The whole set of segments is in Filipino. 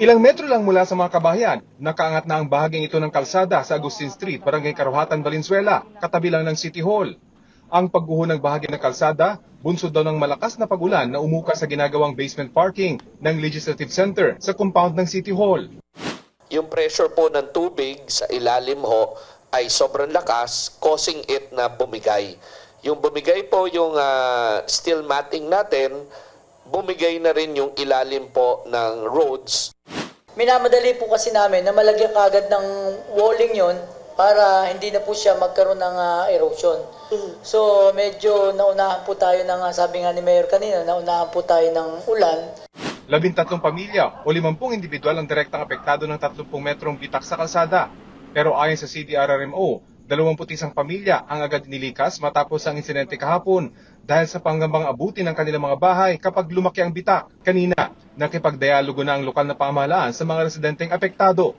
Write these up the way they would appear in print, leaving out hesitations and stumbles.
Ilang metro lang mula sa mga kabahayan, nakaangat na ang bahaging ito ng kalsada sa Agustin Street, Barangay Karuhatan, Valenzuela, katabi lang ng City Hall. Ang pagguho ng bahagi ng kalsada, bunsod daw ng malakas na pag-ulan na umukas sa ginagawang basement parking ng Legislative Center sa compound ng City Hall. Yung pressure po ng tubig sa ilalim ho ay sobrang lakas, causing it na bumigay. Yung bumigay po yung steel matting natin, bumigay na rin yung ilalim po ng roads. Minamadali po kasi namin na malagyan kaagad ng walling yon para hindi na po siya magkaroon ng erosion. So medyo naunahan po tayo ng, sabi nga ni Mayor kanina, naunahan po tayo ng ulan. 13 pamilya o 50 individual ang direktang apektado ng 30 metrong bitak sa kalsada. Pero ayon sa CDRRMO, 21 pamilya ang agad nilikas matapos ang insidente kahapon dahil sa panggambang abutin ng kanilang mga bahay kapag lumaki ang bitak. Kanina, nakipagdialogo na ang lokal na pamahalaan sa mga residenteng apektado.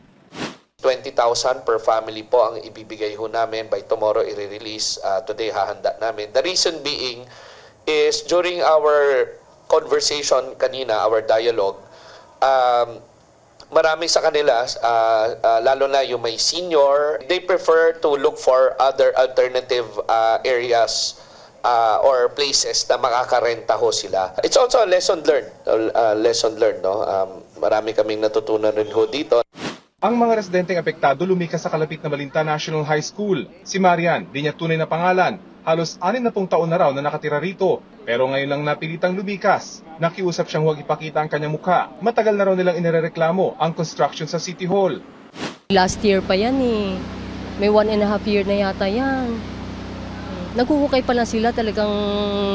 20,000 per family po ang ibibigay ho namin. By tomorrow, i-release. Today, hahanda namin. The reason being is during our conversation kanina, our dialogue, marami sa kanila, lalo na yung may senior, they prefer to look for other alternative areas or places na makakarenta ho sila. It's also a lesson learned, no? Marami kaming natutunan rin ho dito. Ang mga residenteng apektado lumikas sa kalapit na Malinta National High School. Si Marian, di niya tunay na pangalan. Halos 60 taon na raw na nakatira rito. Pero ngayon lang napilitang lumikas. Nakiusap siyang huwag ipakita ang kanyang mukha. Matagal na raw nilang inirereklamo ang construction sa City Hall. Last year pa yan eh. May 1.5 year na yata yan. Naghuhukay pa lang sila, talagang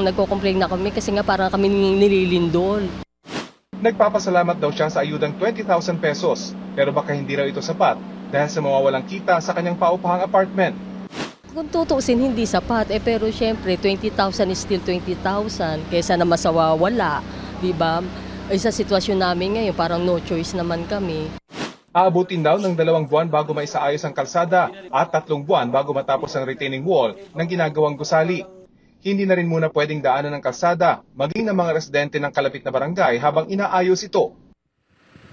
nagko-complain na kami kasi nga parang kami nililindol. Nagpapasalamat daw siya sa ayudang 20,000 pesos. Pero baka hindi raw ito sapat dahil sa mawawalang kita sa kanyang paupahang apartment. Kung tutuusin, hindi sapat. Pero syempre, 20,000 is still 20,000. Kaysa na masawawala, di ba? Sa sitwasyon namin ngayon, parang no choice naman kami. Aabutin daw ng 2 buwan bago maisaayos ang kalsada at 3 buwan bago matapos ang retaining wall ng ginagawang gusali. Hindi na rin muna pwedeng daanan ng kalsada, maging ng mga residente ng kalapit na barangay habang inaayos ito.